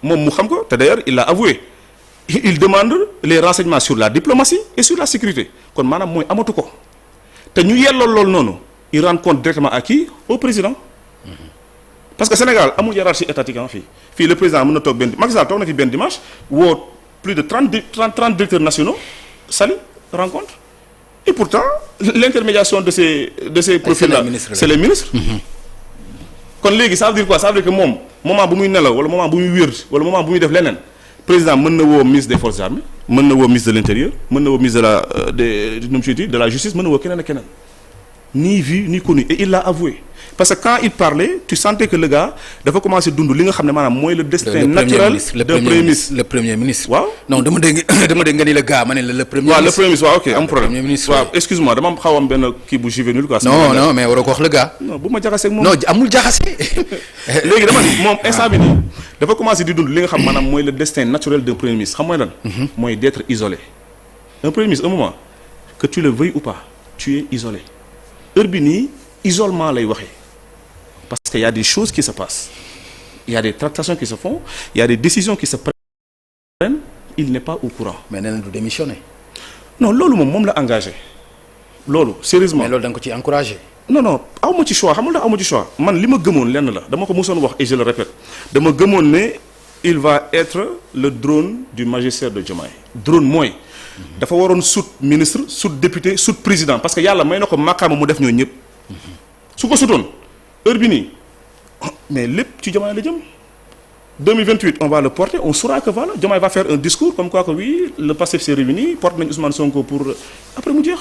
moom mu xam ko te d'ailleurs il l'a avoué il demande les renseignements sur la diplomatie et sur la sécurité kon maanaam mooy amatu ko te ñu yelloo loolu noonu il rend compte directement à qui au président parce que Sénégal amul hiérarchie étatique fii le président mën na toog benn Macky Sall toog na fi benn dimanche woo plus de 30 directeurs nationaux sali rencontre et pourtant l'intermédiation de ces profils-là c'est les ministres kon léegi ça veut dire quoi ça veut dire que moom moment bu muy nelaw wala moment bu muy wér wala moment bu muy def leneen président mën na woo ministre des forces armées mën na woo ministre de l'intérieur mën na woo ministre de la justice mën na woo keneen ak keneen ni vu ni connu et il l'a avoué parce que quand il parlait tu sentais que le gars dafa commencer dund li nga xam ne maanaam mooy le destin naturel d'un premier ministre le premier ministre waaw non dama dégg nga ni le gars ma ne le premier waaw le premier ministre waaw ok am problème premier ministre waaw excuse-moi dama xaw am benn kii bu juvénile quoi non mais waroo ko wax le gars non bu ma jaxasee ak moom non amul jaxase léegi dama ni moom instant bi nii dafa commencer di dund li nga xam maanaam mooy le destin naturel d'un premier ministre xam mooy lan mooy d'être isolé un premier ministre un moment que tu le veuilles ou pas tu es isolé heure bi nii isolement lay waxee parce qu'il y a des choses qui se passent il y a des tractations qui se font il y a des décisions qui se prennent il n'est pas au courant. mais nee na du démissionner. non loolu moom la engagé loolu sérieusement mais loolu da nga ko ci encouragé. non aw ma ci choix xam nga aw ma ci choix man li ma gëmoon lenn la dama ko mosoon wax et je le répète dama gëmoon ne il va être le drone du magistère de Diomaye drone mooy dafa waroon sut ministre sut député sut président parce que yàlla may na ko màkkaama mu def ñoo ñëpp su ko sutoon heure bi nii mais lépp ci Diomaye la jëm 2028 on va le porter on saura que voilà Diomaye va faire un discours comme quoi que oui le Pastef s'est réuni porte nañu Ousmane Sonko pour après mu jeex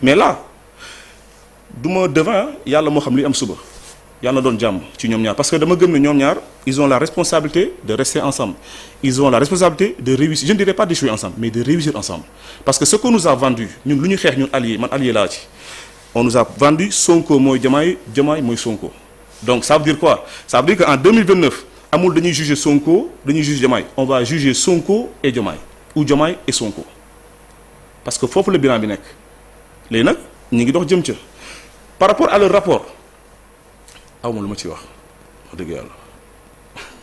mais là du ma devant yàlla moo xam li am suba yàlla na doon jàmm ci ñoom ñaar parce que dama gëm ne ñoom ñaar ils ont la responsabilité de rester ensemble ils ont la responsabilité de réussir je ne dirais pas d'échouer ensemble mais de réussir ensemble parce que ce qu'on nous a vendu ñun lu ñu xeex ñun alliés man allié laa ci on nous a vendu Sonko mooy Diomaye Diomaye mooy Sonko donc ça veut dire quoi ça veut dire que en 2029 amul dañuy juger Sonko dañuy juger Diomaye on va juger Sonko et Diomaye ou Diomaye et Sonko parce que foofu la bilan bi nekk léegi nag ñu ngi dox jëm ca par rapport à leur rapport aw ma lu ma ci wax dëgg yàlla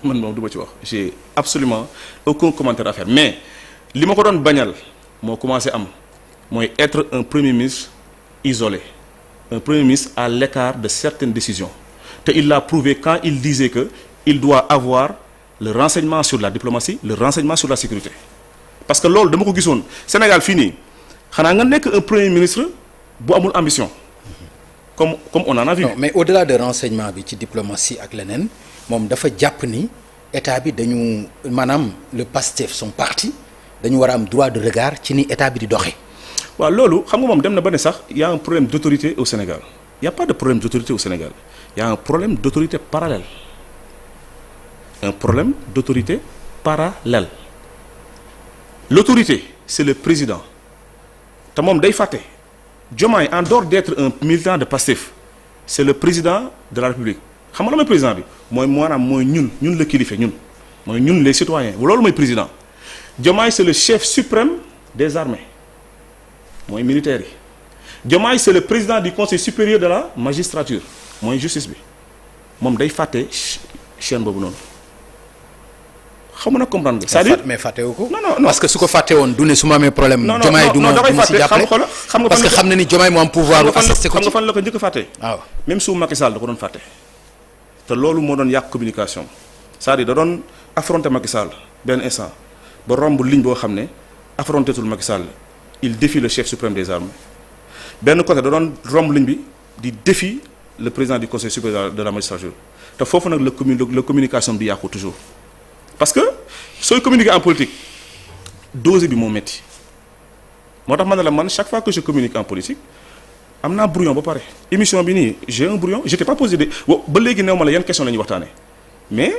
man moom du ma ci wax j'ai absolument aucun commentaire à faire mais li ma ko doon bañal moo commencé am mooy être un premier ministre isolé un premier ministre à l'écart de certaines décisions te il l'a prouvé quand il disait que il doit avoir le renseignement sur la diplomatie le renseignement sur la sécurité parce que loolu dama ko gisoon Sénégal fii nii xanaa nga nekk un premier ministre bu amul ambition comme on en a vu. non mais au-delà de renseignement bi ci diplomatie ak leneen moom dafa jàpp ni état bi dañu maanaam le PASTEF son parti dañu war a am droit de regard ci ni état bi di doxee. waaw loolu xam nga moom dem na ba ne sax y a un problème d'autorité au Sénégal il y a pas de problème d'autorité au Sénégal il y a un problème d'autorité parallèle un problème d'autorité parallèle l'autorité c'est le président te moom day fàtte Diomaye en dehors d'être un militant de Pastef c'est le président de la République xam nga la mooy président bi mooy maanaam mooy ñun la kilifa ñun mooy ñun les citoyens loolu mooy président Diomaye c'est le chef suprême des armées mooy militaires yi Diomaye c'est le président du conseil supérieur de la magistrature mooy justice bi moom day fàtte chaîne boobu noonu xam nga nag comprendre nga. c'est-à-dire mais fàttewu ko. non parce que su ko fàtte woon du ne su ma amee problème. Diomaye du ma si jàppale parce que xam na ni Diomaye moo am pouvoir bu assister ko ci. xam nga fan la ko njëkk a fàtte. waaw même su Macky Sall da ko doon fàtte. te loolu moo doon yàq communication c'est-à-dire da doon affronter Macky Sall benn instant ba romb ligne boo xam ne affronter tul Macky Sall il défie le chef suprême des armées benn côté da doon romb ligne bi di défie le président du conseil supérieur de la magistrature te foofu nag la communication bi di yàqu toujours. parce que sooy communiquer en politique dose bi moo métti moo tax man ne la man chaque fois que je communique en politique am naa brouillon ba pare émission bi nii j'ai un brouillon j'étais pas posé de ba léegi néew ma la yan question la ñuy waxtaanee mais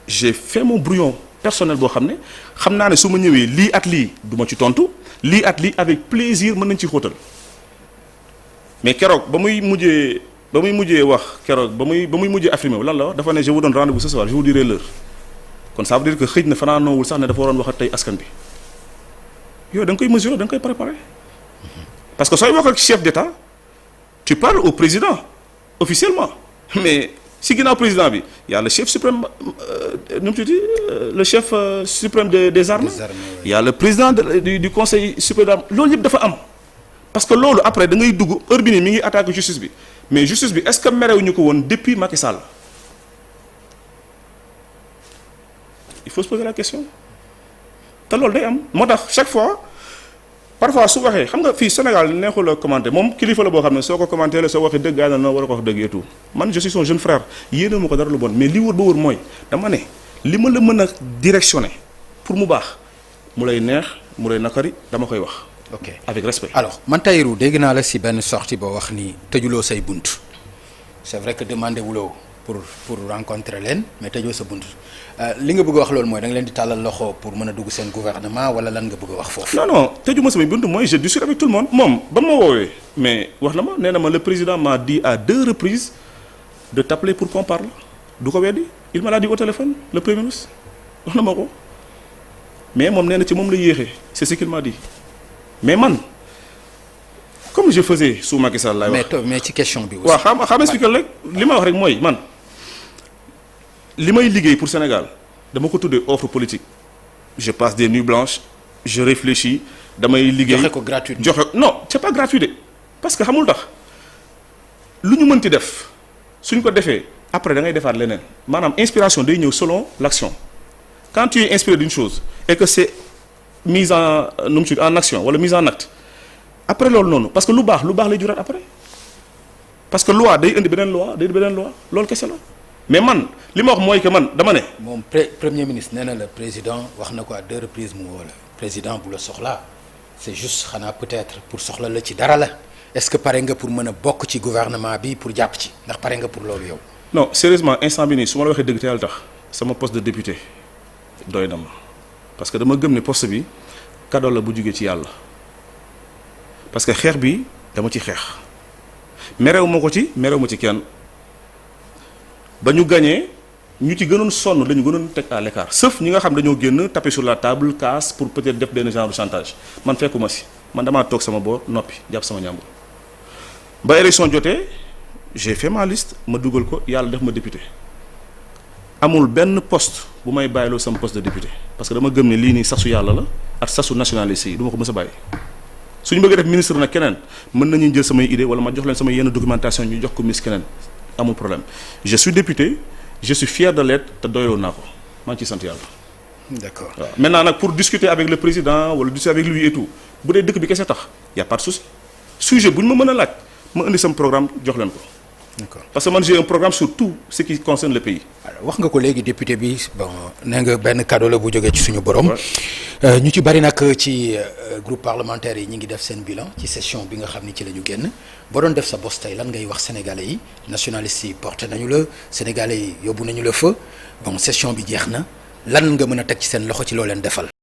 j'ai fait mon brouillon personnel boo xam ne xam naa ne su ma ñëwee lii at lii du ma ci tontu lii at lii avec plaisir mën nañ ci xóotal mais keroog ba muy mujjee wax keroog ba muy mujjee affirmé lan la wax dafa ne je vous donne rendez-vous ce soir je vous dirai l'heure kon ça veut dire que xëj na fanaa noowul sax ne dafa waroon wax ak tey askan bi yow da nga koy mesurer da nga koy préparer parce que sooy wax ak chef d'État tu parles au président officiellement mais si ginnaaw président bi y a le chef suprême nu mu tuddati le chef suprême des armées. Il y a le président du conseil suprême d'armée loolu yëpp dafa am. parce que loolu après da ngay dugg heure bi nii mi ngi attaqué justice bi mais justice bi est-ce que merewuñu ko woon depuis Macky Sall il faut se poser la question te loolu day am moo tax chaque fois parfois su waxee xam nga fii Sénégal neexul a commenter moom kilifa la boo xam ne soo ko commenter la soo waxee dëgg yàlla na war a ko wax dëgg et tout man je suis son jeune frère yéene ma ko dara lu bon mais li wër ba wër mooy dama ne li ma la mën a directionner pour mu baax mu lay neex mu lay nakari dama koy wax. ok avec respect. alors man Tahirou dégg naa la si benn sortie boo wax ni tëjuloo say bunt c'est vrai que demandé wuloo pour rencontrer leen mais tëjoo sa bunt li nga bëgg a wax loolu mooy da nga leen di tàllal loxo pour mën a dugg seen gouvernement wala lan nga bëgg a wax foofu. non tëjuma samay bunt mooy je discute avec tout le monde moom ba ma woowee mais wax na ma nee na ma le président m'a dit à 2 reprises de t'appeler pour qu'on parle du ko weddi il m'a dit au téléphone le premier ministre wax na ma ko mais moom nee na ci moom la yéexee c'est ce qu'il m'a dit. mais man comme je faisais sous Macky Sall laay wax mais ci question bi aussi. waaw xam expliquer rek li ma wax rek mooy man li may liggéey pour Sénégal dama ko tuddee offre politique je passe des nuits blanches je réfléchis damay liggéey joxe ko gratuit non c'est pas gratuit de parce que xamul tax lu ñu mënti def suñ ko defee après da ngay defaat leneen maanaam inspiration day ñëw selon l'action quand tu es inspiré d'une chose et que c'est mise en action wala mise en acte après loolu noonu parce que lu baax lay juraat après parce que loi day indi beneen loi loolu kese la mais man li ma wax mooy que man dama ne. moom premier ministre nee na le président wax na ko à 2 reprises mu woo la président bu la soxlaa c'est juste xanaa peut-être pour soxla la ci dara la est-ce que pare nga pour mën a bokk ci gouvernement bi pour jàpp ci ndax pare nga pour loolu yow. non sérieusement instant bi nii su ma la waxee dëgg te yàlla tax sama poste de député doy na ma. parce que dama gëm ne poste bi cadeau la bu jógee ci yàlla parce que xeex bi dama ci xeex merew ma ko ci merew ma ci kenn ba ñu gañee ñu ci gënoon sonn lañu gënoon teg à l'écart sauf ñi nga xam dañoo génn taper sur la table casse pour peut-être def benn genre de chantage man fekkuma si man damaa toog sama boor noppi jàpp sama ñàmbur ba élection jotee j'ai fait ma liste ma dugal ko yàlla def ma député amul benn poste bu may bàyyiloo sama poste de député parce que dama gëm ne lii nii sasu yàlla la ak sasu nationaliste yi du ma ko mës a bàyyi suñu bëggee def ministre nag keneen mën nañu jël samay idée wala ma jox leen sama yenn documentation ñu jox ko ministre keneen amul problème je suis député je suis fier de l'être te doyloo naa ko maa ngi ciy sant yàlla. d'accord waaw maintenant nag pour discuter avec le président wala discuter avec lui et tout bu dee dëkk bi kese tax y a pas de souci sujet bu ñu ma mën a laaj ma indi sama programme jox leen ko. d'accord parce que man j'ai un programme sur tout ce qui concerne le pays. wax nga ko léegi député bi bon nee nga benn cadeau la bu jógee ci suñu borom. ñu ci bari nag ci groupe parlementaire yi ñi ngi def seen bilan ci session bi nga xam ni ci la ñu génn boo doon def sa bos tey lan ngay wax sénégalais yi nationalistes yi porté nañu la sénégalais yi yóbbu nañu la fa bon session bi jeex na lan nga mën a teg ci seen loxo ci loo leen defal.